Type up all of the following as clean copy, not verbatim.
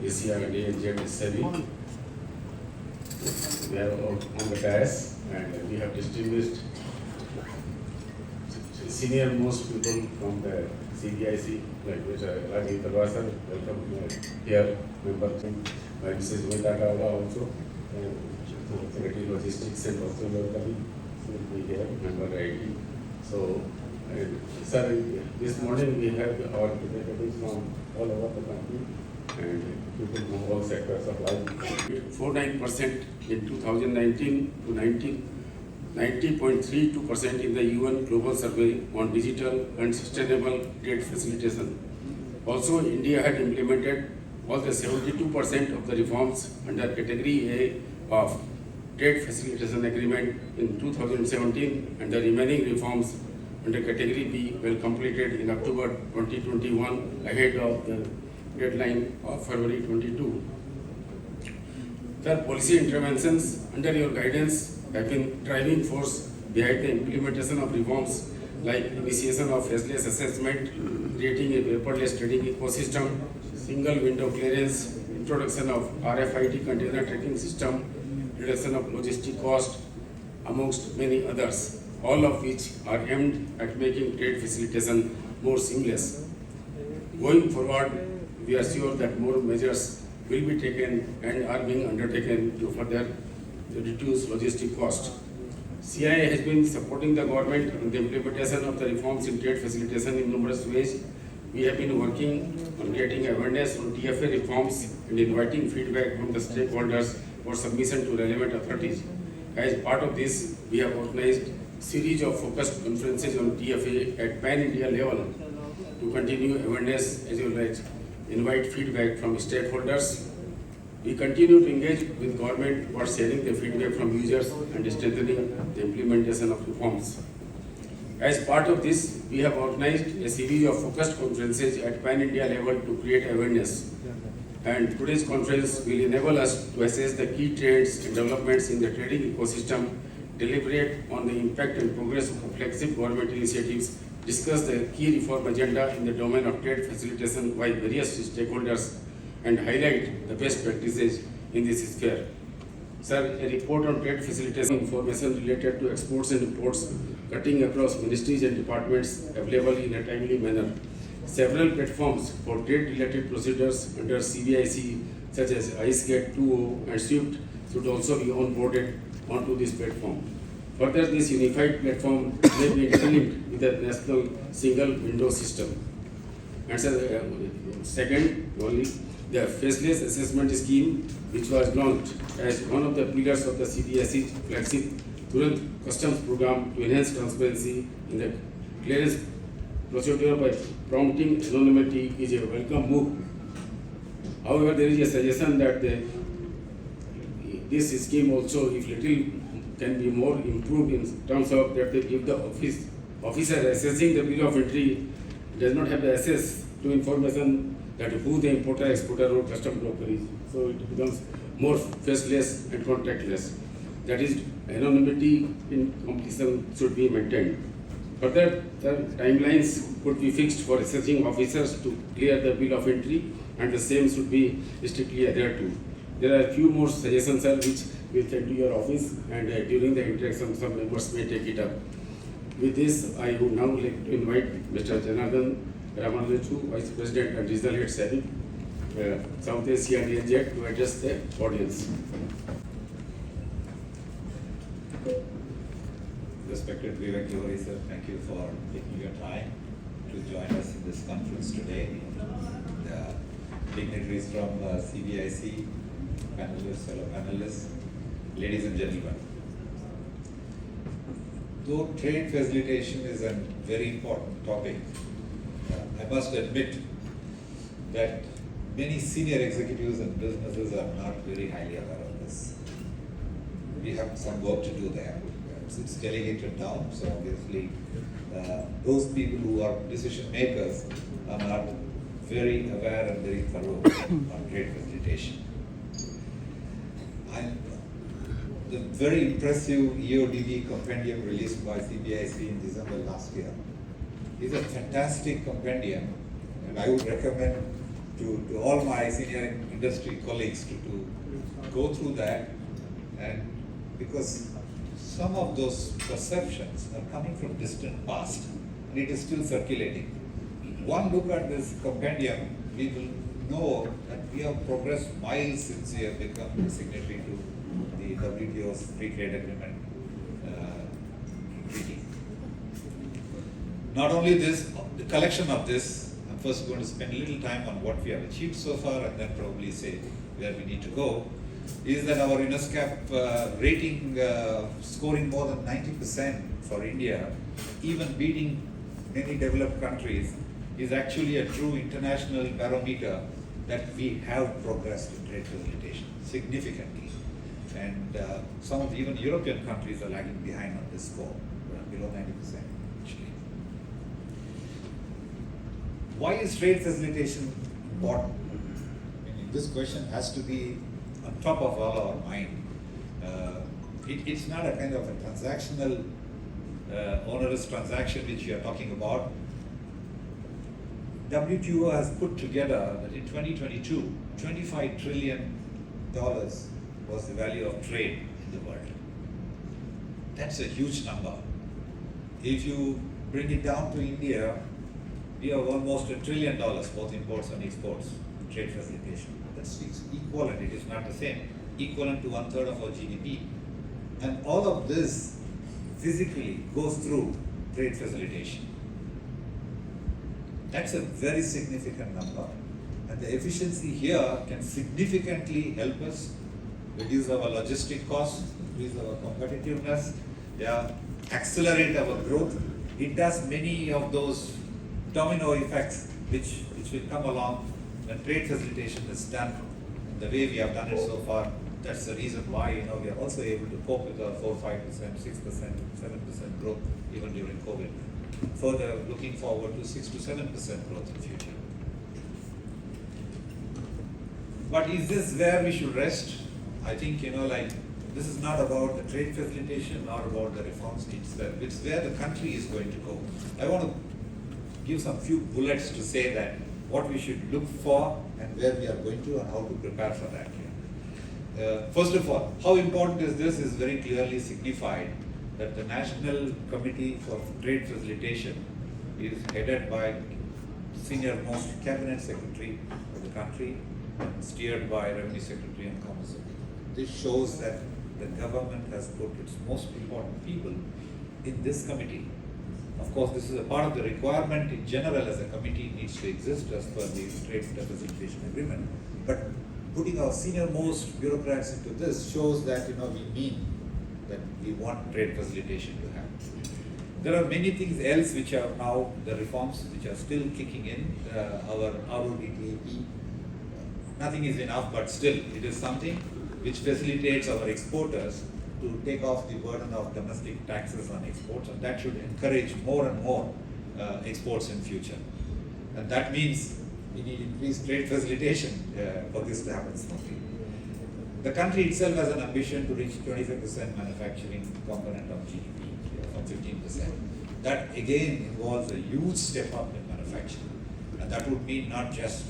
ACR and ANZ SEBI. We are on the dais and we have distinguished senior most people from the CII, like Mr. Rajiv Talwar, welcome here, member Mrs. Veda Gowda also, Secretary Logistics and also welcome will be here, member IT. So, sir, this morning we have our representatives from all over the country and people from all sectors of life. 49% in 2019 to 90.32% in the UN Global Survey on Digital and Sustainable Trade Facilitation. Also, India had implemented all the 72% of the reforms under Category A of Trade Facilitation Agreement in 2017, and the remaining reforms under Category B were completed in October 2021 ahead of the deadline of February 22. The policy interventions under your guidance have been driving force behind the implementation of reforms like initiation of faceless assessment, creating a paperless trading ecosystem, single window clearance, introduction of RFID container tracking system, reduction of logistic cost, amongst many others, all of which are aimed at making trade facilitation more seamless. Going forward, we are sure that more measures will be taken and are being undertaken to further reduce logistic cost. CII has been supporting the government in the implementation of the reforms in trade facilitation in numerous ways. We have been working on getting awareness on TFA reforms and inviting feedback from the stakeholders for submission to relevant authorities. As part of this, we have organized a series of focused conferences on TFA at pan-India level to continue awareness as well as invite feedback from stakeholders. We continue to engage with government for sharing the feedback from users and strengthening the implementation of reforms. As part of this, we have organized a series of focused conferences at pan-India level to create awareness. And today's conference will enable us to assess the key trends and developments in the trading ecosystem, deliberate on the impact and progress of flagship government initiatives, discuss the key reform agenda in the domain of trade facilitation by various stakeholders, and highlight the best practices in this sphere. Sir, a report on trade facilitation information related to exports and imports cutting across ministries and departments available in a timely manner. Several platforms for trade-related procedures under CBIC, such as IceGate 2.0 and SWIFT, should also be onboarded onto this platform. Further, this unified platform may be interlinked with the national single window system. And second, only the faceless assessment scheme, which was launched as one of the pillars of the CBIC flagship Turant Customs program to enhance transparency in the clearance procedure by prompting anonymity, is a welcome move. However, there is a suggestion that this scheme also, if little, can be more improved in terms of that if the officer assessing the bill of entry does not have the access to information that who the importer, exporter or custom broker is. So it becomes more faceless and contactless. That is, anonymity in completion should be maintained. Further, the timelines could be fixed for assessing officers to clear the bill of entry, and the same should be strictly adhered to. There are a few more suggestions, sir, which will send to your office, and during the interaction, some members may take it up. With this, I would now like to invite Mr. Janardhan Ramanujju, Vice President and Regional Head SEBI, South Asia and ANZ, to address the audience. Respected Vivek Johari, sir, thank you for taking your time to join us in this conference today. The dignitaries from CBIC, panelists, fellow panelists, ladies and gentlemen. Though trade facilitation is a very important topic, I must admit that many senior executives and businesses are not very highly aware of this. We have some work to do there. It's delegated down, so obviously those people who are decision makers are not very aware and very thorough on trade facilitation. The very impressive EODD compendium released by CBIC in December last year is a fantastic compendium, and I would recommend to all my senior industry colleagues to go through that, and because some of those perceptions are coming from distant past and it is still circulating. One look at this compendium, we will know that we have progressed miles since we have become a signatory to the WTO's free trade agreement treaty. Not only this, the collection of this, I'm first going to spend a little time on what we have achieved so far and then probably say where we need to go, is that our UNESCAP rating scoring more than 90% for India, even beating many developed countries, is actually a true international barometer that we have progressed in trade facilitation significantly. And some of the even European countries are lagging behind on this score, below 90% actually. Why is trade facilitation important? I mean, this question has to be on top of all our mind. It's not a kind of a transactional, onerous transaction which we are talking about. WTO has put together that in 2022, $25 trillion was the value of trade in the world. That's a huge number. If you bring it down to India, we have almost $1 trillion, both imports and exports, in trade facilitation. That's equivalent, it is not the same, equivalent to 1/3 of our GDP. And all of this physically goes through trade facilitation. That's a very significant number. And the efficiency here can significantly help us reduce our logistic costs, increase our competitiveness, accelerate our growth. It does many of those domino effects which will come along when trade facilitation is done the way we have done it so far. That's the reason why we are also able to cope with our 4%, 5%, 6%, 7% growth even during COVID. Further looking forward to 6 to 7% growth in future. But is this where we should rest? I think this is not about the trade facilitation, not about the reforms. It's where the country is going to go. I want to give some few bullets to say that what we should look for and where we are going to and how to prepare for that. First of all, how important is this is very clearly signified that the National Committee for Trade Facilitation is headed by senior most cabinet secretary of the country and steered by Revenue Secretary and Commerce Secretary. This shows that the government has put its most important people in this committee. Of course, this is a part of the requirement in general as a committee needs to exist as per the Trade Facilitation Agreement. But putting our senior most bureaucrats into this shows that we mean that we want trade facilitation to happen. There are many things else which are now the reforms which are still kicking in. Our RODTAP, nothing is enough, but still it is something which facilitates our exporters to take off the burden of domestic taxes on exports, and that should encourage more and more exports in future. And that means we need increased trade facilitation for this to happen smoothly. The country itself has an ambition to reach 25% manufacturing component of GDP from 15%. That again involves a huge step up in manufacturing. And that would mean not just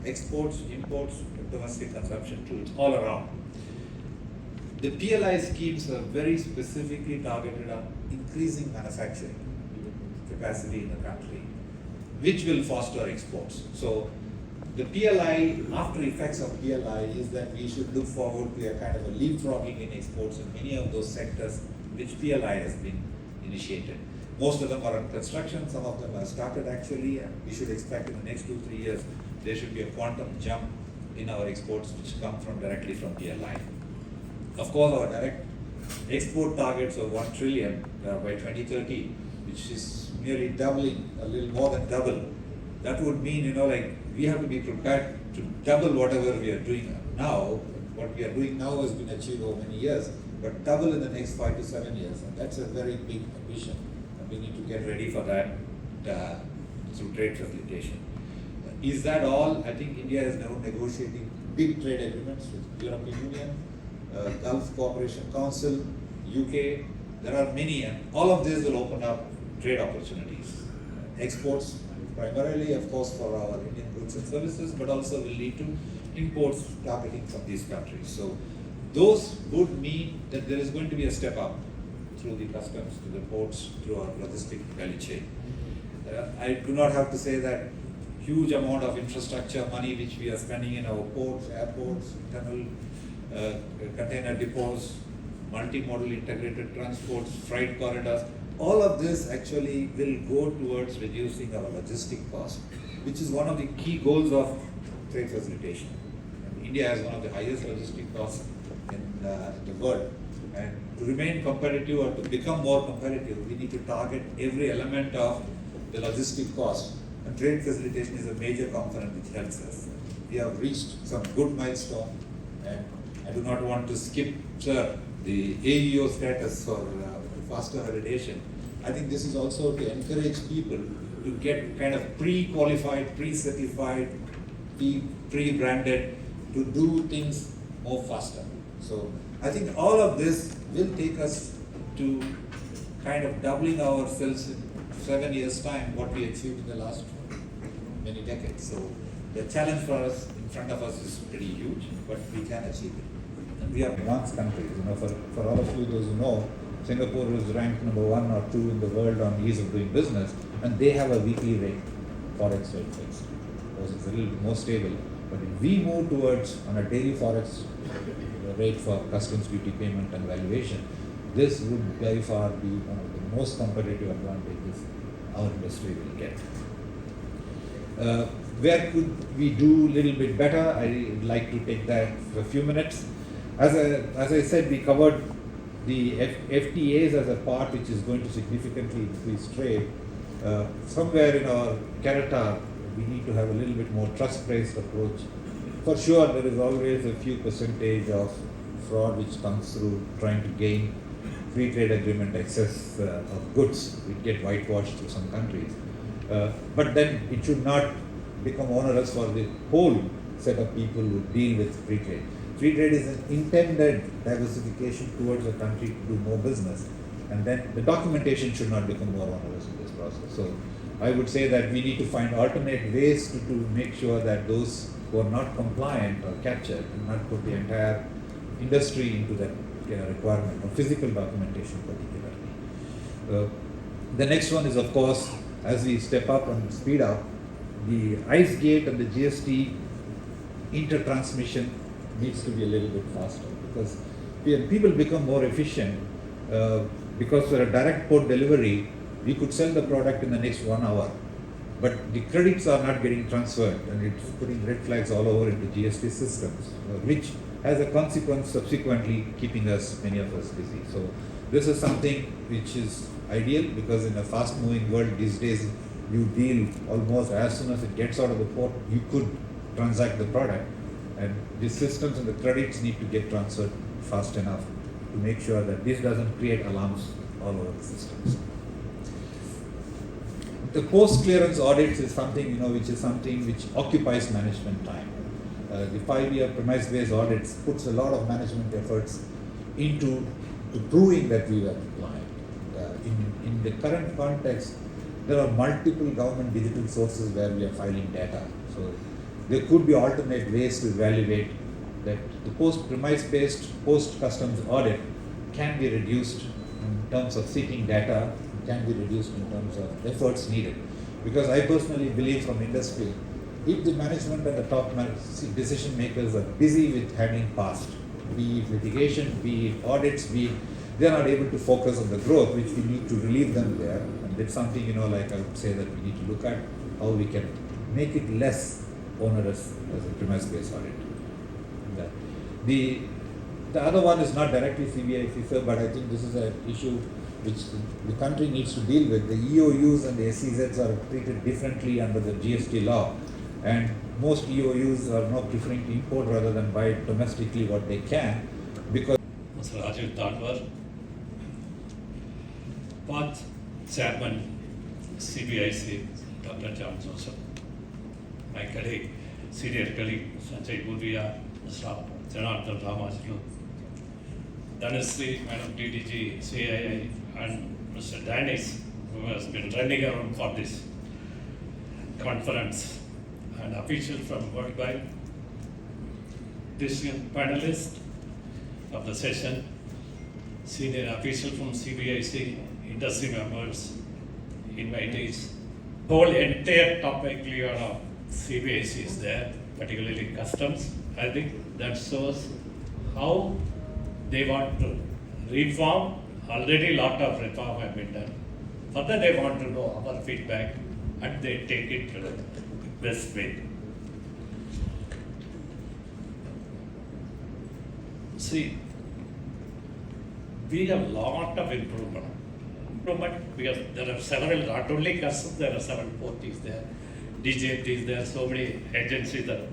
exports, imports, but domestic consumption too. It's all around. The PLI schemes are very specifically targeted on increasing manufacturing capacity in the country, which will foster exports. So the PLI, after effects of PLI, is that we should look forward to a kind of a leapfrogging in exports in many of those sectors which PLI has been initiated. Most of them are on construction, some of them have started actually, and we should expect in the next 2-3 years there should be a quantum jump in our exports which come directly from PLI. Of course, our direct export targets of 1 trillion by 2030, which is nearly doubling, a little more than double. That would mean, we have to be prepared to double whatever we are doing now. What we are doing now has been achieved over many years, but double in the next 5 to 7 years. And that's a very big ambition. And we need to get ready for that through trade facilitation. Is that all? I think India is now negotiating big trade agreements with European Union, Gulf Cooperation Council, UK. There are many, and all of this will open up trade opportunities. Exports, primarily, of course, for our Indian goods goods and services, but also will lead to imports targeting from these countries. So those would mean that there is going to be a step up through the customs, to the ports, through our logistic value chain. I do not have to say that huge amount of infrastructure money which we are spending in our ports, airports, tunnel, container depots, multimodal integrated transports, freight corridors, all of this actually will go towards reducing our logistic cost, which is one of the key goals of trade facilitation. And India has one of the highest logistic costs in the world. And to remain competitive or to become more competitive, we need to target every element of the logistic cost. And trade facilitation is a major component which helps us. We have reached some good milestone, and I do not want to skip, sir, the AEO status for faster validation. I think this is also to encourage people to get kind of pre-qualified, pre-certified, pre-branded, to do things more faster. So I think all of this will take us to kind of doubling ourselves in 7 years' time, what we achieved in the last many decades. So the challenge for us in front of us is pretty huge, but we can achieve it. And we are advanced countries. For all of you, those who know, Singapore is ranked number 1 or 2 in the world on ease of doing business, and they have a weekly rate, forex rate fixed. Because it's a little more stable. But if we move towards on a daily forex rate for customs duty payment and valuation, this would by far be one of the most competitive advantages our industry will get. Where could we do a little bit better? I'd like to take that for a few minutes. As I said, we covered the FTAs as a part which is going to significantly increase trade. Somewhere in our character, we need to have a little bit more trust-based approach. For sure, there is always a few percentage of fraud which comes through trying to gain free trade agreement access of goods which get whitewashed through some countries. But then it should not become onerous for the whole set of people who deal with free trade. Free trade is an intended diversification towards a country to do more business, and then the documentation should not become more onerous in this process. So I would say that we need to find alternate ways to make sure that those who are not compliant are captured and not put the entire industry into that requirement of physical documentation particularly. The next one is, of course, as we step up and speed up, the ICE gate and the GST inter-transmission needs to be a little bit faster, because people become more efficient, because for a direct port delivery, we could sell the product in the next 1 hour, but the credits are not getting transferred, and it's putting red flags all over into GST systems, which has a consequence subsequently keeping many of us busy. So this is something which is ideal, because in a fast moving world these days, you deal almost as soon as it gets out of the port, you could transact the product, and the systems and the credits need to get transferred fast enough to make sure that this doesn't create alarms all over the systems. The post-clearance audits is something, which occupies management time. The 5-year premise-based audits puts a lot of management efforts into proving that we were compliant. In the current context, there are multiple government digital sources where we are filing data. So there could be alternate ways to evaluate that the post-premise-based post-customs audit can be reduced in terms of seeking data, can be reduced in terms of efforts needed. Because I personally believe from industry, if the management and the top decision makers are busy with handling past, be it litigation, be it audits, they are not able to focus on the growth, which we need to relieve them there. And that's something, like I would say that we need to look at how we can make it less onerous as a premise-based audit. The other one is not directly CBI FIFA, but I think this is an issue which the country needs to deal with. The EOUs and the SEZs are treated differently under the GST law, and most EOUs are now preferring to import rather than buy domestically what they can, because Mr. Rajiv Tadwar, Path Chairman, CBIC, Dr. John Joseph, my colleague, senior colleague, Sanjay Budria, Mr. Janardhan Ramajlu, Dhanasri, Madam DDG, CII, and Mr. Dennis, who has been running around for this conference. and officials from worldwide, distinguished panelists of the session, senior official from CBIC, industry members, invitees. Whole entire topic clear of CBIC is there, particularly customs. I think that shows how they want to reform. Already lot of reform have been done. Further, they want to know our feedback and they take it to the best way. See, we have lot of improvement because there are several, not only customs, there are several ports there, DJT is there, so many agencies there,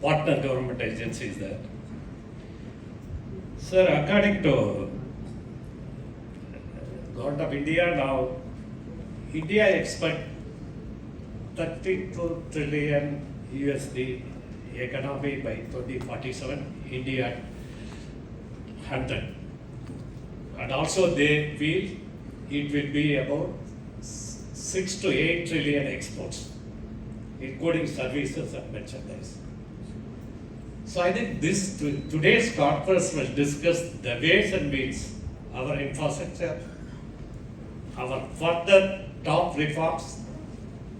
partner government agencies there. Sir, according to Government of India now, India expect 32 trillion USD economy by 2047, India 100. And also they feel it will be about 6 to 8 trillion exports, including services and merchandise. So I think this today's conference will discuss the ways and means our infrastructure, our further top reforms.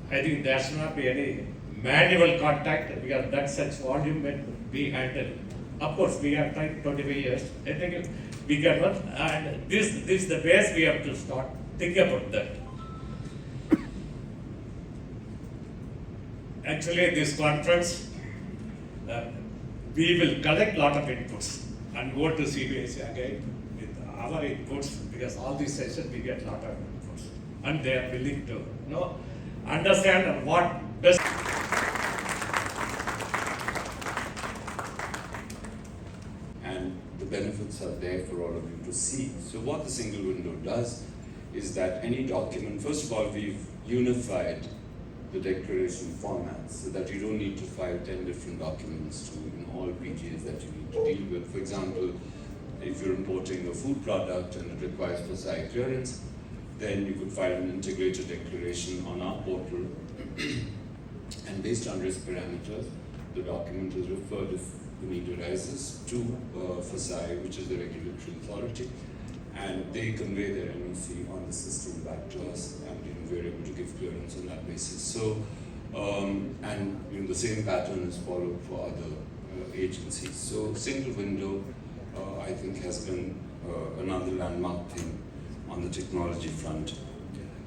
I think there should not be any manual contact because that such volume will be handled. Of course, we have tried 25 years. I think we cannot, and this is the base we have to start. Think about that. Actually, this conference, we will collect lot of inputs and go to CBIC again with our inputs because all these sessions we get lot of inputs and they are willing to understand what best. And the benefits are there for all of you to see. So what the single window does is that any document, first of all, we've unified the declaration formats so that you don't need to file 10 different documents to all PGAs that you need to deal with. For example, if you're importing a food product and it requires FSI clearance, then you could file an integrated declaration on our portal and based on risk parameters, the document is referred if the need arises to FSI, which is the regulatory authority, and they convey their NOC on the system back to us, and we're able to give clearance on that basis. So, and the same pattern is followed for other agencies. So, single window, I think, has been another landmark thing on the technology front.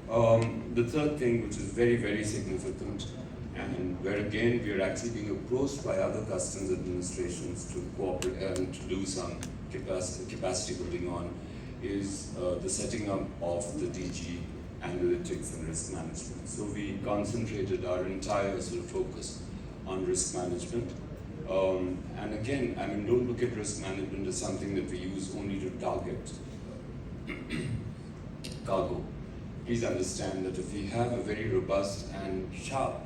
The third thing, which is very, very significant, and where again we are actually being approached by other customs administrations to cooperate and to do some capacity building on, is the setting up of the DG analytics and risk management. So we concentrated our entire sort of focus on risk management. And again, don't look at risk management as something that we use only to target cargo. Please understand that if we have a very robust and sharp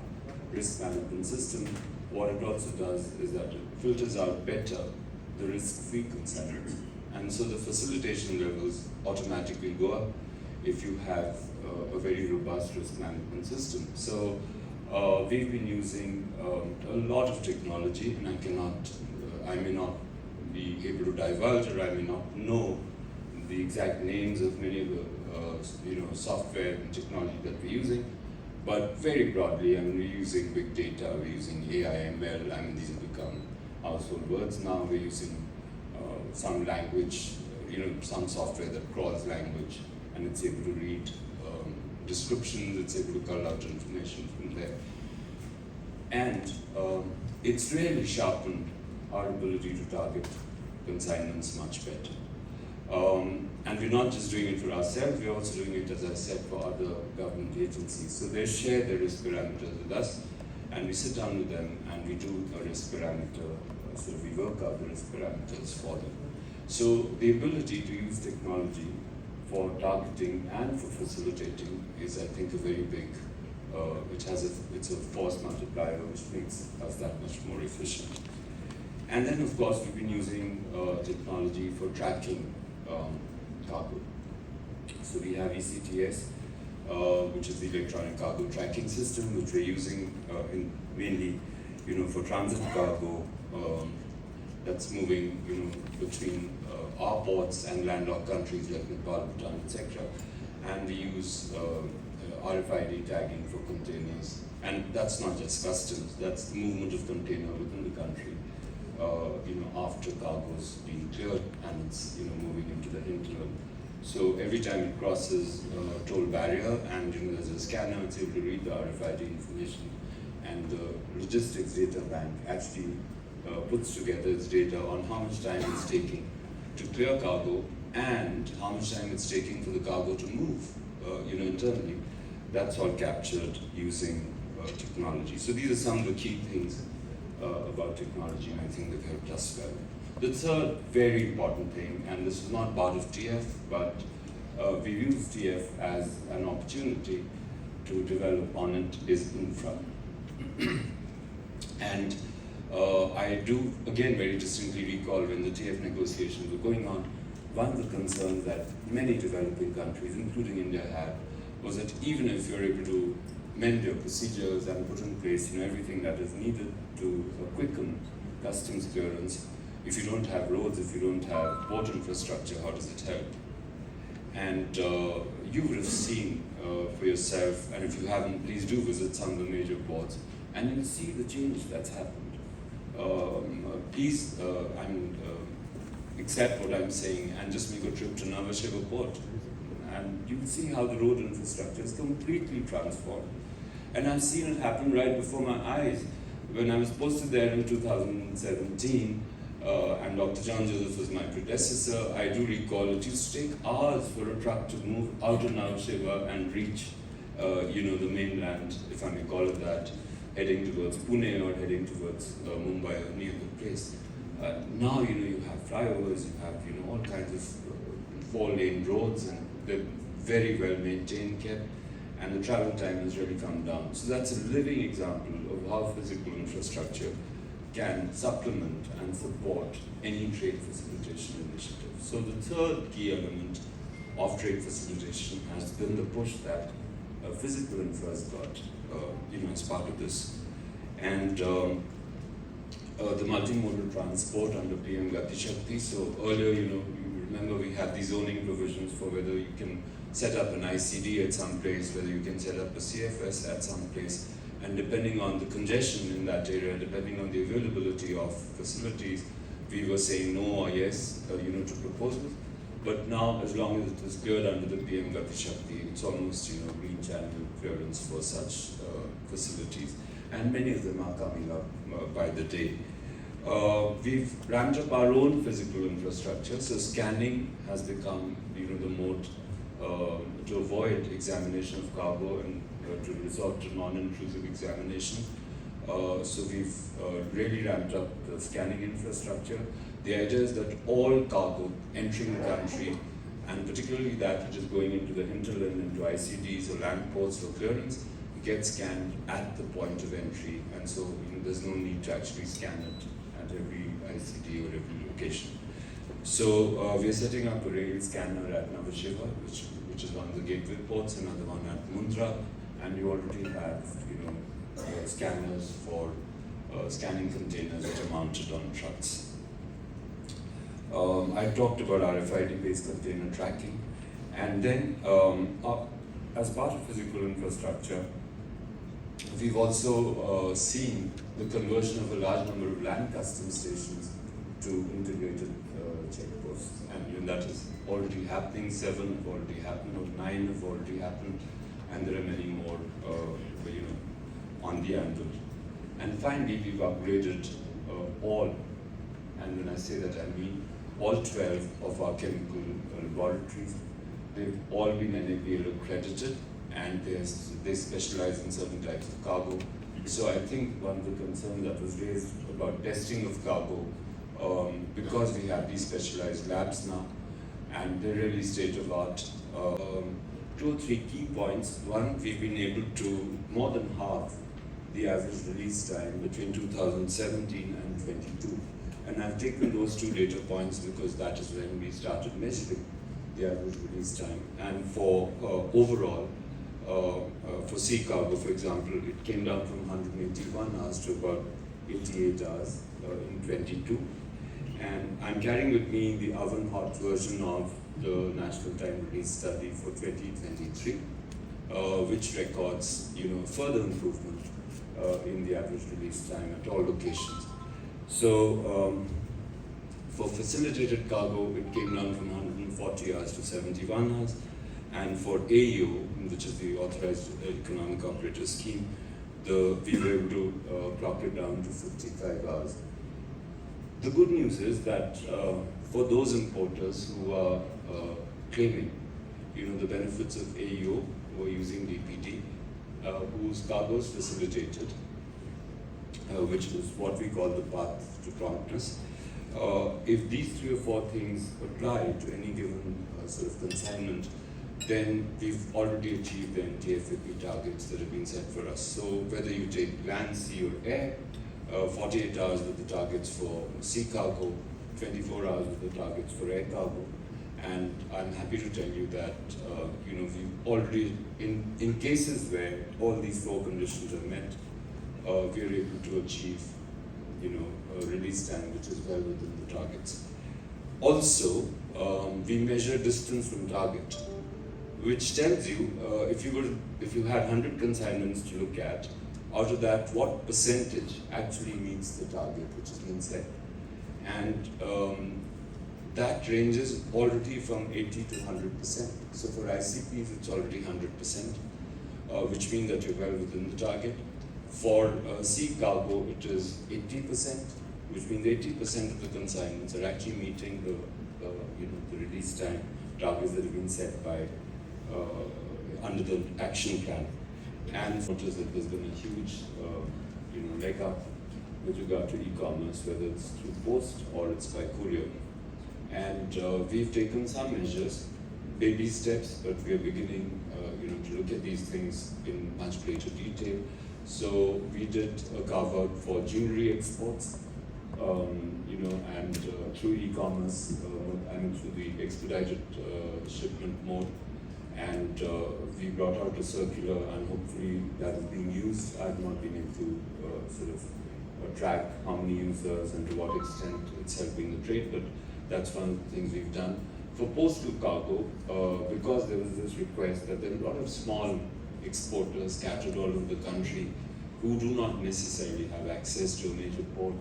risk management system, what it also does is that it filters out better the risk-free concerns. And so the facilitation levels automatically go up if you have a very robust risk management system. So we've been using a lot of technology, and I may not be able to divulge, or I may not know the exact names of many of the software and technology that we're using, but very broadly, we're using big data, we're using AI, ML, these have become household words now. We're using some language, some software that crawls language, and it's able to read descriptions, it's able to cull out information from there. And it's really sharpened our ability to target consignments much better. And we're not just doing it for ourselves, we're also doing it, as I said, for other government agencies. So they share their risk parameters with us, and we sit down with them and we do a risk parameter, so we work out the risk parameters for them. So the ability to use technology for targeting and for facilitating is, I think, a very big, it's a force multiplier which makes us that much more efficient. And then, of course, we've been using technology for tracking cargo. So we have ECTS, which is the electronic cargo tracking system, which we're using in mainly, for transit cargo that's moving, between our ports and landlocked countries like Nepal, Bhutan, etc. And we use RFID tagging for containers. And that's not just customs, that's the movement of container within the country, after cargo's been cleared and it's, moving into the hinterland. So every time it crosses a toll barrier and, there's a scanner, it's able to read the RFID information. And the logistics data bank actually puts together its data on how much time it's taking to clear cargo and how much time it's taking for the cargo to move, internally. That's all captured using technology. So these are some of the key things about technology, and I think they've helped us well. The third very important thing, and this is not part of TF, but we use TF as an opportunity to develop on it, is infra. And I do, again, very distinctly recall when the TF negotiations were going on, one of the concerns that many developing countries, including India, had was that even if you're able to mend your procedures and put in place, everything that is needed to quicken customs clearance, if you don't have roads, if you don't have port infrastructure, how does it help? And you would have seen for yourself, and if you haven't, please do visit some of the major ports, and you'll see the change that's happened. Please accept what I'm saying and just make a trip to Navasheva port, and you'll see how the road infrastructure is completely transformed. And I've seen it happen right before my eyes. When I was posted there in 2017, and Dr. John Joseph was my predecessor, I do recall it used to take hours for a truck to move out of Navasheva and reach, the mainland, if I may call it that, heading towards Pune or heading towards Mumbai or near the place. Now, you have flyovers, you have, all kinds of 4-lane roads, and they're very well maintained, kept, and the travel time has really come down. So that's a living example of how physical infrastructure can supplement and support any trade facilitation initiative. So the third key element of trade facilitation has been the push that physical infra has got, as part of this. And the multimodal transport under PM Gati Shakti. So earlier, you remember we had the zoning provisions for whether you can set up an ICD at some place, whether you can set up a CFS at some place. And depending on the congestion in that area, depending on the availability of facilities, we were saying no or yes, to proposals. But now, as long as it is cleared under the PM Gati Shakti, it's almost, green channel clearance for such facilities. And many of them are coming up by the day. We've ramped up our own physical infrastructure, so scanning has become, the mode to avoid examination of cargo and to resort to non-intrusive examination. So we've really ramped up the scanning infrastructure. The idea is that all cargo entering the country, and particularly that which is going into the hinterland, into ICDs or land ports for clearance, gets scanned at the point of entry, and so there's no need to actually scan it at every ICD or every location. So we are setting up a rail scanner at Navasheva, which is one of the gateway ports, another one at Mundra, and you already have scanners for scanning containers that are mounted on trucks. I talked about RFID-based container tracking, and then as part of physical infrastructure, we've also seen the conversion of a large number of land customs stations to integrated checkposts, and that is already happening. 7 have already happened, or 9 have already happened, and there are many more, on the anvil. And finally, we've upgraded all, and when I say that, I mean all 12 of our chemical laboratories. They've all been NABL accredited, and they specialize in certain types of cargo. So I think one of the concerns that was raised about testing of cargo, because we have these specialized labs now, and they're really state of art. 2 or 3 key points. One, we've been able to more than halve the average release time between 2017 and 22. And I've taken those 2 data points because that is when we started measuring the average release time. And for overall, for sea cargo, for example, it came down from 181 hours to about 88 hours in 22. And I'm carrying with me the oven hot version of the National Time Release Study for 2023, which records, further improvement in the average release time at all locations. So for facilitated cargo, it came down from 140 hours to 71 hours. And for AO, which is the Authorized Economic Operator Scheme, we were able to clock it down to 55 hours. The good news is that for those importers who are claiming, the benefits of AO who are using DPD, whose cargo is facilitated, which is what we call the path to promptness. If these 3 or 4 things apply to any given sort of consignment, then we've already achieved the NTFAP targets that have been set for us. So whether you take land, sea or air, 48 hours with the targets for sea cargo, 24 hours with the targets for air cargo, and I'm happy to tell you that we've already, in cases where all these 4 conditions are met, we are able to achieve a release time which is well within the targets. Also, we measure distance from target, which tells you if you had 100 consignments to look at, out of that, what percentage actually meets the target which has been set. And that ranges already from 80 to 100%. So for ICPs, it's already 100%, which means that you're well within the target. For sea cargo, it is 80%, which means 80% of the consignments are actually meeting the release time targets that have been set by under the action plan. And notice that there's been a huge leg up with regard to e-commerce, whether it's through post or it's by courier. And we've taken some measures, baby steps, but we are beginning to look at these things in much greater detail. So we did a carve out for jewelry exports, and through e-commerce, through the expedited shipment mode. And we brought out a circular, and hopefully that is being used. I've not been able to track how many users and to what extent it's helping the trade, but that's one of the things we've done. For postal cargo, because there was this request that there are a lot of small exporters scattered all over the country who do not necessarily have access to a major port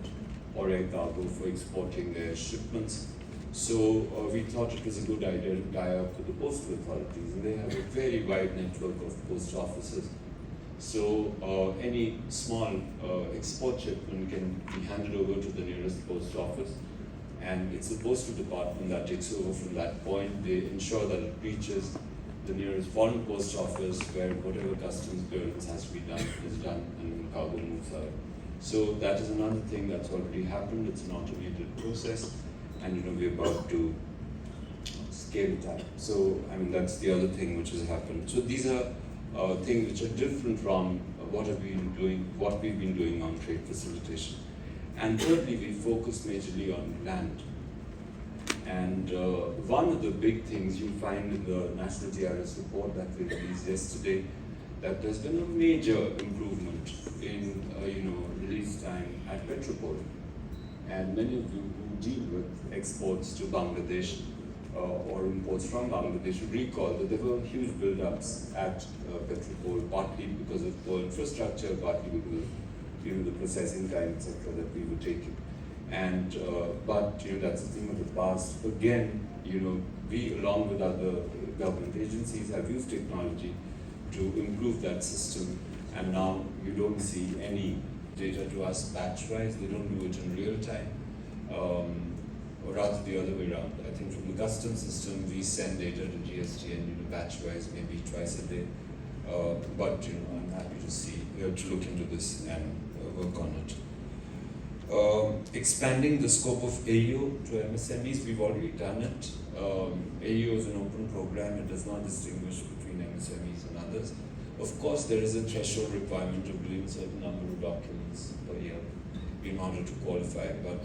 or air cargo for exporting their shipments. So we thought it was a good idea to tie up with the postal authorities, and they have a very wide network of post offices. So any small export shipment can be handed over to the nearest post office, and it's the postal department that takes over from that point. They ensure that it reaches the nearest foreign post office, where whatever customs clearance has to be done is done, and the cargo moves out. So that is another thing that's already happened. It's an automated process, and we're about to scale it up. So that's the other thing which has happened. So these are things which are different from what we've been doing on trade facilitation. And thirdly, we focused majorly on land. And one of the big things you find in the National TRS report that we released yesterday, that there's been a major improvement in release time at Petropol. And many of you who deal with exports to Bangladesh or imports from Bangladesh would recall that there were huge build-ups at Petropol, partly because of poor infrastructure, partly because of the processing time, etc., that we were taking. And but that's a thing of the past. Again, we along with other government agencies have used technology to improve that system, and now you don't see any data to us batch-wise. They don't do it in real time, or rather the other way around. I think from the customs system we send data to GST and batch-wise maybe twice a day. But I'm happy to see to look into this and work on it. Expanding the scope of AU to MSMEs, we've already done it. AU is an open program. It does not distinguish between MSMEs and others. Of course, there is a threshold requirement of doing a certain number of documents per year in order to qualify, but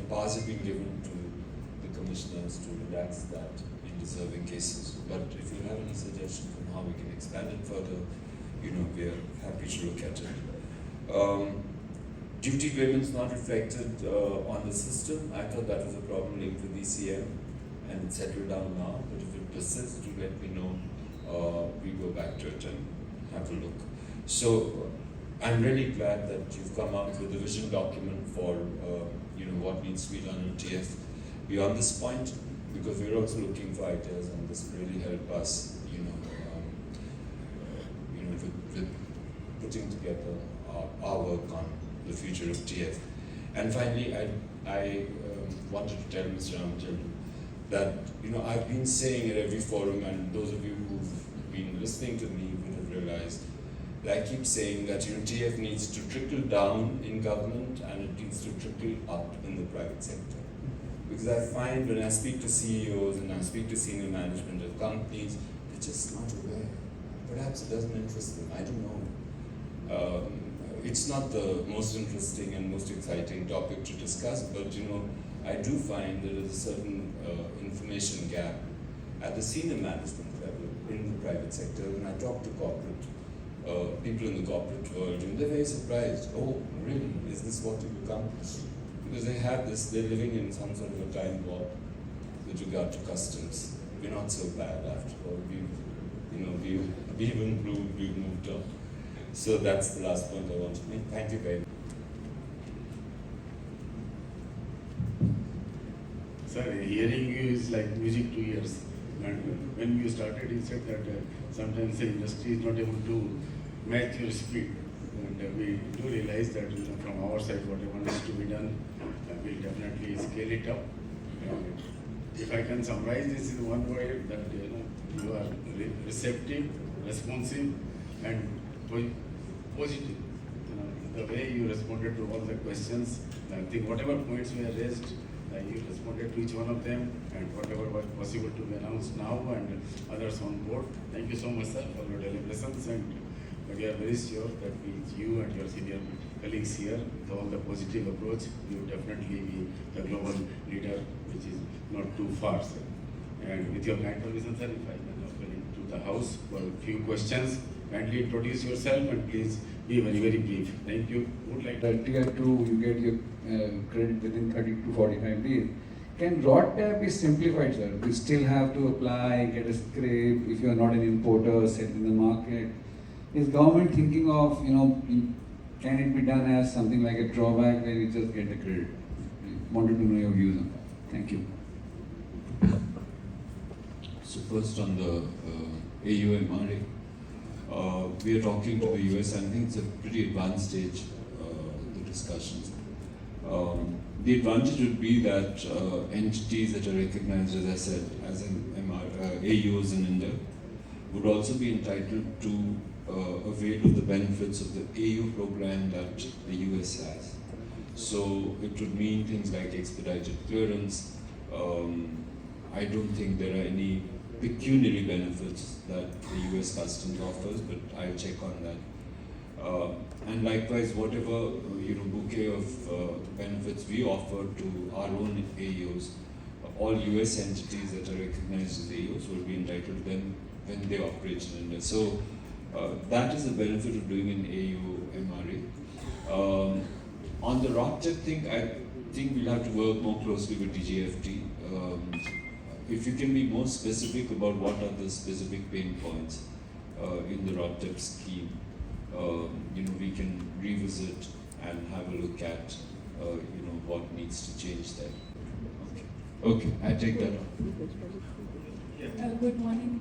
powers have been given to the commissioners to relax that deserving cases. But if you have any suggestions on how we can expand it further, we are happy to look at it. Duty payments not reflected on the system. I thought that was a problem linked with ECM, and it's settled down now. But if it persists, do let me know. We go back to it and have a look. So I'm really glad that you've come up with a vision document for what needs to be done in TF beyond this point, because we're also looking for ideas, and this will really help us, with putting together our work on the future of TF. And finally, I wanted to tell Mr. Ramachandran that I've been saying at every forum, and those of you who've been listening to me would have realized that I keep saying that TF needs to trickle down in government and it needs to trickle up in the private sector. Because I find when I speak to CEOs and I speak to senior management of companies, they're just not aware. Perhaps it doesn't interest them, I don't know. It's not the most interesting and most exciting topic to discuss, but I do find there is a certain information gap at the senior management level in the private sector. When I talk to people in the corporate world, they're very surprised. Oh, really? Is this what you've accomplished? Because they have this, they're living in some sort of a time warp with regard to customs. We're not so bad after all. We've improved, we've moved on. So that's the last point I want to make. Thank you very much. Sir, hearing you is like music to ears. And when you started, you said that sometimes the industry is not able to match your speed. And we do realize that from our side, whatever needs to be done, we'll definitely scale it up. If I can summarize this in one word, that you are receptive, responsive, and positive. The way you responded to all the questions, I think whatever points were raised, you responded to each one of them, and whatever was possible to be announced now and others on board. Thank you so much, sir, for your deliberations, and we are very sure that with you and your senior colleagues here, with all the positive approach, you will definitely be the global leader, which is not too far, sir. And with your kind permission, sir, if I can open into the house for a few questions, kindly introduce yourself and please be very, very brief. Thank you. Would like to. Tier 2, you get your credit within 30 to 45 days. Can RODTAP be simplified, sir? You still have to apply, get a script, if you are not an importer, set in the market. Is government thinking of, can it be done as something like a drawback where you just get the credit? Wanted to know your views on that. Thank you. So first on the AUMRA, we are talking to the US, and I think it's a pretty advanced stage, the discussions. The advantage would be that entities that are recognized, as I said, as AUs in India, would also be entitled to avail of the benefits of the AU program that the US has. So it would mean things like expedited clearance. I don't think there are any pecuniary benefits that the US Customs offers, but I'll check on that. And likewise, whatever bouquet of benefits we offer to our own AUs, all US entities that are recognized as AUs will be entitled to them when they operate in India. So that is the benefit of doing an AU-MRA. On the RODTAP thing, I think we'll have to work more closely with DGFT. If you can be more specific about what are the specific pain points in the RODTAP scheme, we can revisit and have a look at what needs to change there. Okay, I take that on. Good morning.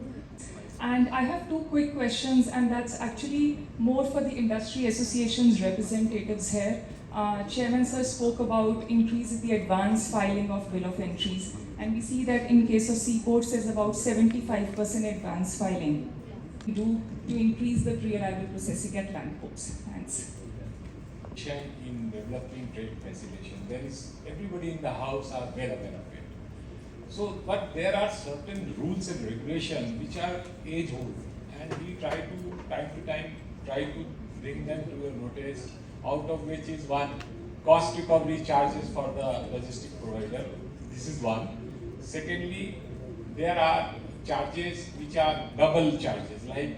And I have two quick questions, and that's actually more for the industry association's representatives here. Chairman sir spoke about increase in the advance filing of bill of entries, and we see that in case of seaports there's about 75% advance filing. We do to increase the pre-arrival processing at land ports. Thanks. In developing trade facilitation, everybody in the house are well aware of it. So, but there are certain rules and regulations which are age old, and we try to time to time bring them to your notice. Out of which is one, cost recovery charges for the logistic provider. This is one. Secondly, there are charges which are double charges. Like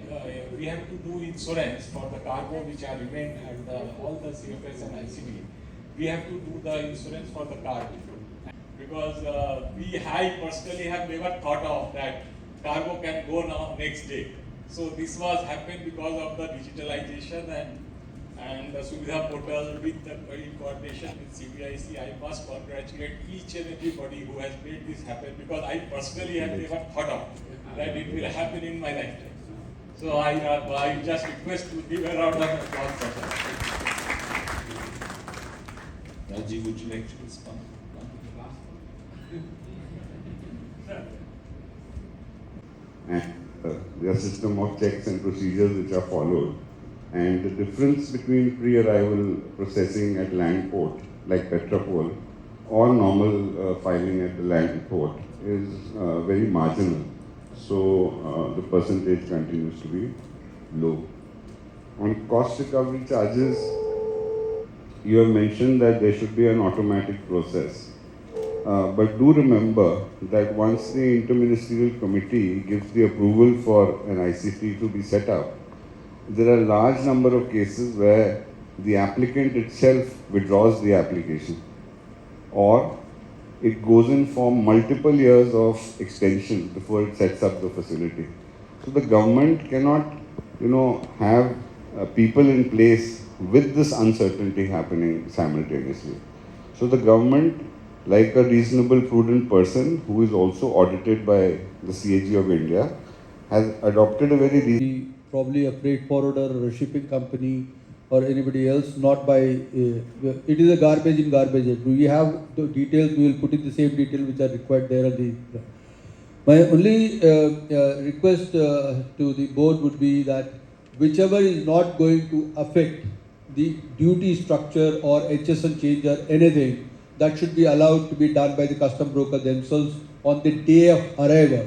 we have to do insurance for the cargo which are remained at all the CFS and ICB. We have to do the insurance for the cargo because I personally have never thought of that cargo can go now next day. So this was happened because of the digitalization and the Suvidha portal with the in coordination with CII. I must congratulate each and everybody who has made this happen because I personally have never thought of that it will happen in my lifetime. So I just request to give a round of applause for that. Rajiv, would you like to respond? And their system of checks and procedures which are followed. And the difference between pre-arrival processing at land port, like Petropol, or normal filing at the land port is very marginal. So the percentage continues to be low. On cost recovery charges, you have mentioned that there should be an automatic process. But do remember that once the interministerial committee gives the approval for an ICT to be set up, there are a large number of cases where the applicant itself withdraws the application, or it goes in for multiple years of extension before it sets up the facility. So the government cannot, have people in place with this uncertainty happening simultaneously. So the government, like a reasonable, prudent person who is also audited by the CAG of India, has adopted a very probably a freight forwarder or a shipping company or anybody else, not by, it is a garbage in garbage. If we have the details, we will put in the same detail which are required there. My only request to the board would be that whichever is not going to affect the duty structure or HSN change or anything, that should be allowed to be done by the custom broker themselves on the day of arrival,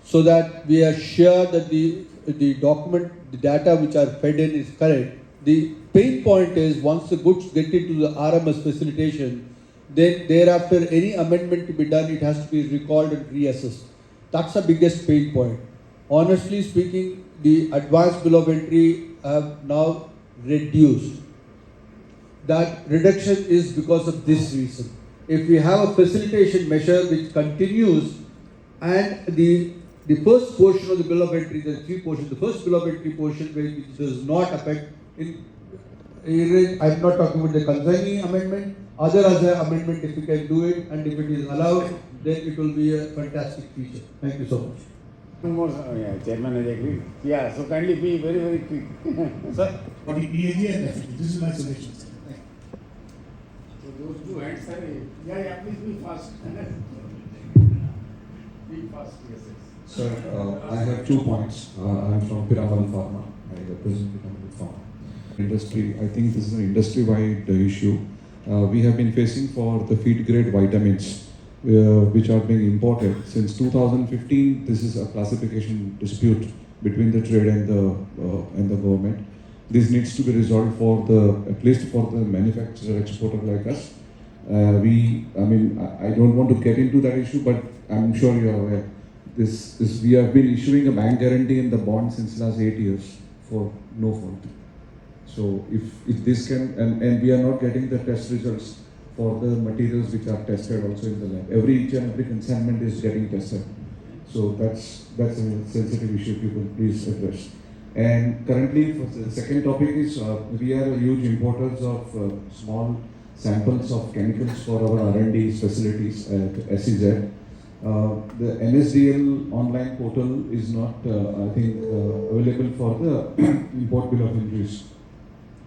so that we are sure that the document, the data which are fed in is correct. The pain point is once the goods get into the RMS facilitation, then thereafter any amendment to be done, it has to be recalled and reassessed. That's the biggest pain point. Honestly speaking, the advanced bill of entry have now reduced. That reduction is because of this reason. If we have a facilitation measure which continues and the first portion of the bill of entry, there are three portions. The first bill of entry portion which does not affect, I'm not talking about the consignee amendment, other amendment if you can do it and if it is allowed, then it will be a fantastic feature. Thank you so much. One more, Chairman has agreed. Yeah, so kindly be very, very quick. Sir, for the PAG and FT, this is my suggestion. Sir. So those two hands are, yeah, please be fast. Be fast, yes. Sir, I have 2 points. I'm from Piramal Pharma. I represent Piramal Pharma. Industry, I think this is an industry-wide issue. We have been facing for the feed-grade vitamins, which are being imported. Since 2015, this is a classification dispute between the trade and the government. This needs to be resolved for at least for the manufacturer exporter like us. I don't want to get into that issue, but I'm sure you are aware. We have been issuing a bank guarantee in the bond since last 8 years for no fault. So if this can, and we are not getting the test results for the materials which are tested also in the lab. Each and every consignment is getting tested. So that's a sensitive issue people please address. And currently, for the second topic is we are huge importers of small samples of chemicals for our R&D facilities at SEZ. The NSDL online portal is not, available for the import bill of entries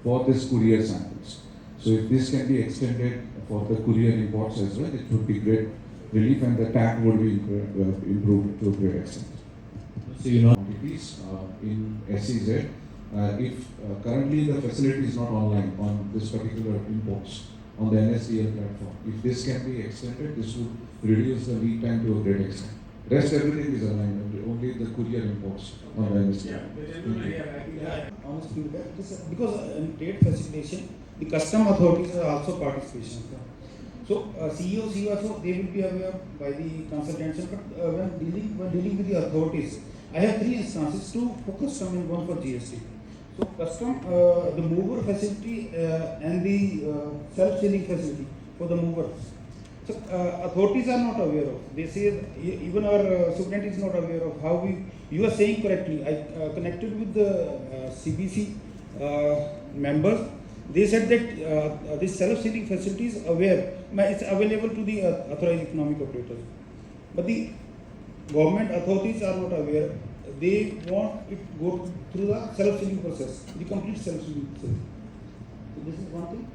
for this courier samples. So if this can be extended for the courier imports as well, it would be great relief and the tag would be improved to a great extent. So quantities in SEZ, if currently the facility is not online on this particular imports on the NSDL platform, if this can be extended, this would reduce the lead time to a great extent. Rest everything is aligned, only the courier imports on the NSDL. Because in trade facilitation, the custom authorities are also participation. So CEO, CFO, they will be aware by the consultation, but when dealing with the authorities, I have three instances, two for custom and one for GST. So custom, the mover facility and the self-sealing facility for the mover. So authorities are not aware of. They say even our student is not aware of how we. You are saying correctly. I connected with the CBC members. They said that this self-sealing facility is aware. It's available to the authorized economic operators, but the government authorities are not aware. They want it go through the self-sealing process, the complete self-sealing process. So this is one thing.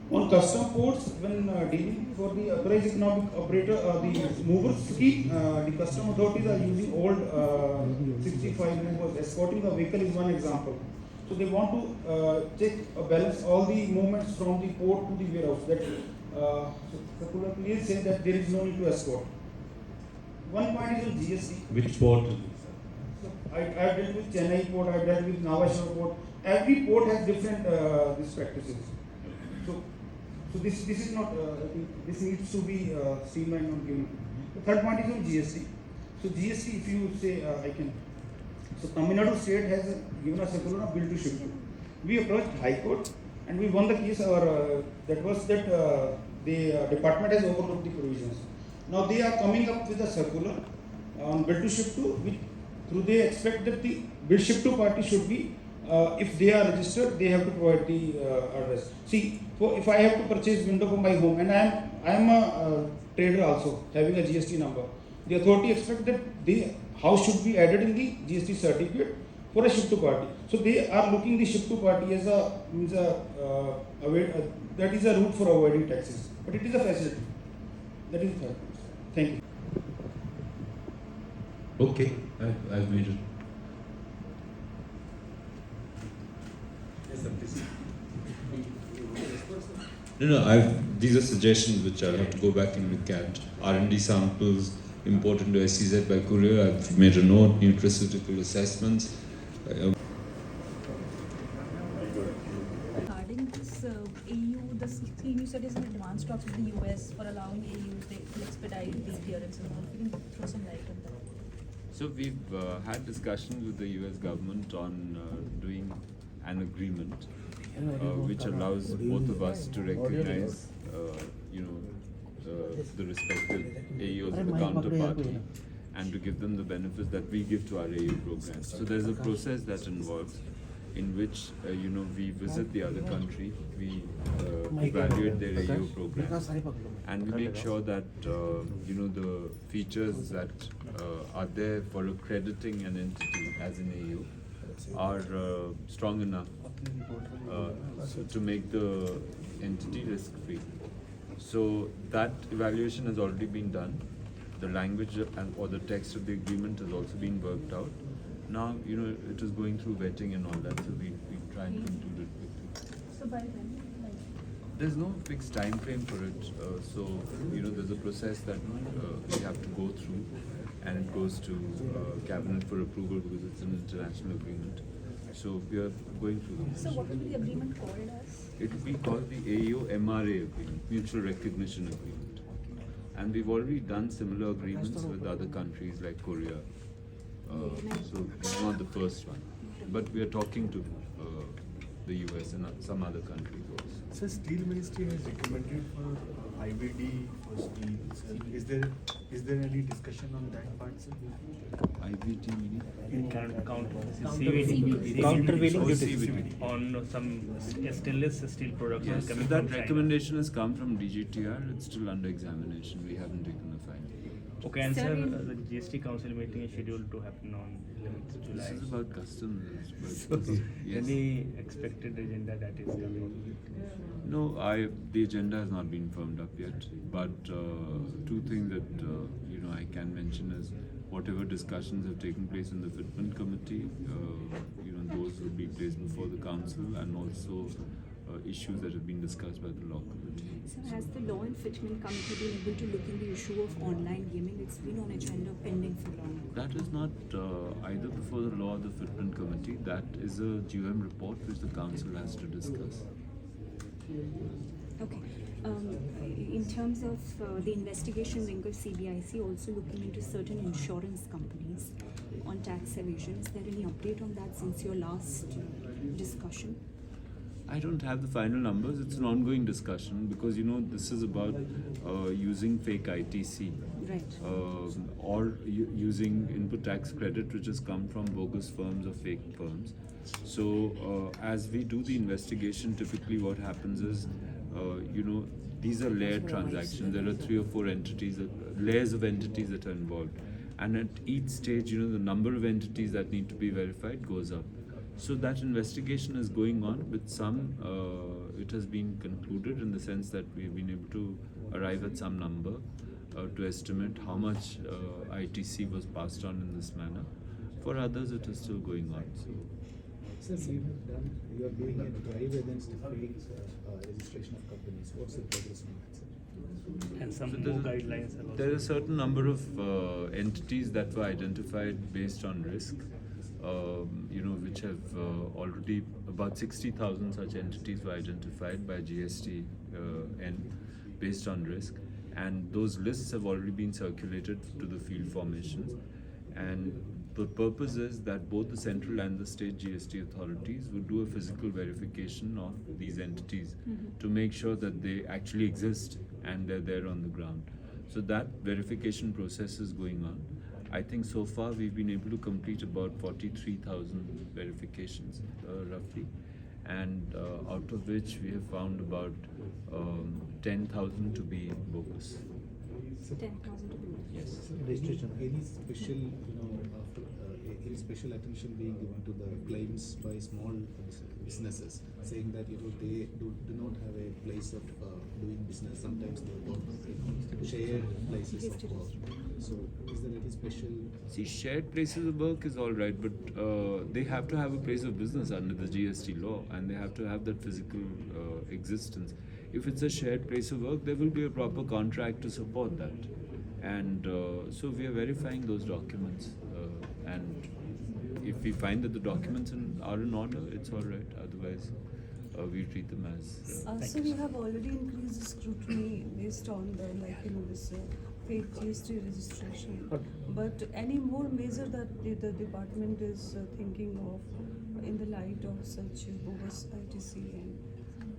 On custom ports, when dealing for the authorized economic operator, the movers scheme, the custom authorities are using old 65 movers. Escorting the vehicle is one example. So they want to check balance all the movements from the port to the warehouse. That circular clearly says that there is no need to escort. One point is on GST. Which port? So I've dealt with Chennai port, I've dealt with Navashore port. Every port has different these practices. So this is not, I think this needs to be streamlined on given. The third point is on GST. So GST, if you say, I can. So Tamil Nadu state has given a circular on bill to ship to. We approached High Court and we won the case. That was that the department has overlooked the provisions. Now they are coming up with a circular on bill to ship to, which through they expect that the bill ship to party should be, if they are registered, they have to provide the address. See, if I have to purchase window for my home and I am a trader also having a GST number, the authority expects that the house should be added in the GST certificate for a ship to party. So they are looking the ship to party as that is a route for avoiding taxes, but it is a facility. That is the third. Thank you. Okay, I've made it. Yes, sir, please. No, these are suggestions which I'll have to go back and look at. R&D samples imported into SEZ by courier. I've made a note. Nutraceutical assessments. Regarding this AU, the scheme you said is in advanced talks with the US for allowing AUs to expedite these clearances. If you can throw some light on that. So we've had discussions with the US government on doing an agreement which allows both of us to recognize, the respective AUs of the counterparty and to give them the benefits that we give to our AU programs. So there's a process that involves in which, we visit the other country, we evaluate their AU programs, and we make sure that, the features that are there for accrediting an entity as an AU are strong enough to make the entity risk-free. So that evaluation has already been done. The language or the text of the agreement has also been worked out. Now, it is going through vetting and all that, so we try and conclude it quickly. So by when? There's no fixed time frame for it. There's a process that we have to go through, and it goes to cabinet for approval because it's an international agreement. So we are going through the process. So what will be the agreement called as? It will be called the AU MRA agreement, Mutual Recognition Agreement. And we've already done similar agreements with other countries like Korea. So it's not the first one. But we are talking to the US and some other countries also. So Steel Ministry has recommended for IVD for steel. So is there any discussion on that part, sir? IVD meaning? Countervailing Or duties CVD. on some stainless steel products. Yes, so coming that from China. recommendation has come from DGTR. It's still under examination. We haven't taken a final. Okay, and sir, the GST Council meeting is scheduled to happen on 11th July. This is about customs. So, Yes. any expected agenda that is coming? No, the agenda has not been firmed up yet. But two things that I can mention is whatever discussions have taken place in the Fitment Committee, those will be placed before the council, and also issues that have been discussed by the law committee. So has the Law and Fitment Committee been able to look in the issue of online gaming? It's been on agenda pending for long. That is not either before the law or the Fitment Committee. That is a GM report which the council has to discuss. Okay. In terms of the investigation wing of CBIC also looking into certain insurance companies on tax evasion. Is there any update on that since your last discussion? I don't have the final numbers. It's an ongoing discussion because this is about using fake ITC, Right. or using input tax credit which has come from bogus firms or fake firms. So as we do the investigation, typically what happens is, these are layered transactions. There are 3 or 4 entities, layers of entities that are involved, and at each stage, the number of entities that need to be verified goes up. So that investigation is going on. With some, it has been concluded in the sense that we've been able to arrive at some number to estimate how much ITC was passed on in this manner. For others, it is still going on. So, Sir, you are doing a drive against fake registration of companies. What's the progress on that, sir? And some more guidelines are also. there are a certain number of entities that were identified based on risk. Which have already about 60,000 such entities were identified by GST and based on risk, and those lists have already been circulated to the field formations. And the purpose is that both the central and the state GST authorities would do a physical verification of these entities to make sure that they actually exist and they're there on the ground. So that verification process is going on. I think so far we've been able to complete about 43,000 verifications roughly, and out of which we have found about 10,000 to be bogus. 10,000 to be. Yes. Registration. Any special, after any special attention being given to the claims by small businesses, saying that they do not have a place of doing business. Sometimes they work shared places of work. So, is there any special? See, shared places of work is all right, but they have to have a place of business under the GST law, and they have to have that physical existence. If it's a shared place of work, there will be a proper contract to support that. And so we are verifying those documents. And if we find that the documents are in order, it's all right. Otherwise, we treat them as. So we have already increased the scrutiny based on this fake GST registration. But any more measure that the department is thinking of in the light of such bogus ITC and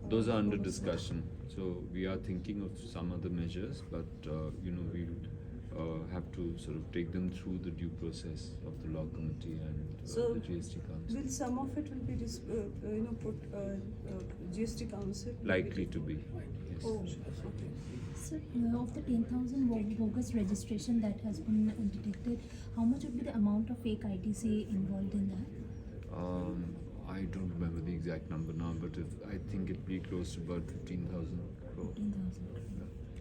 Those are under discussion. So we are thinking of some other measures, but we'll have to sort of take them through the due process of the law committee and the GST council. Will some of it will be put GST council? Likely to be. Yes. Oh, okay. So, of the 10,000 bogus registration that has been detected, how much would be the amount of fake ITC involved in that? I don't remember the exact number now, but I think it'd be close to about 15,000 crore. 15,000.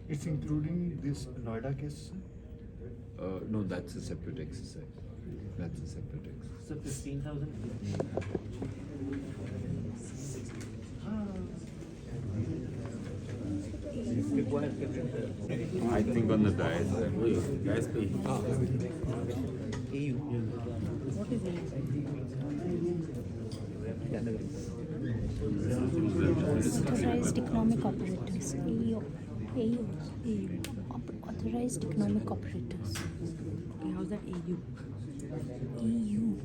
It's including this Noida case? No, that's a separate exercise. That's a separate exercise. So 15,000. I think on the diet. Guys, pay. What is it? Authorized economic operators. AU. Authorized economic operators. Okay, how's that AU? EU.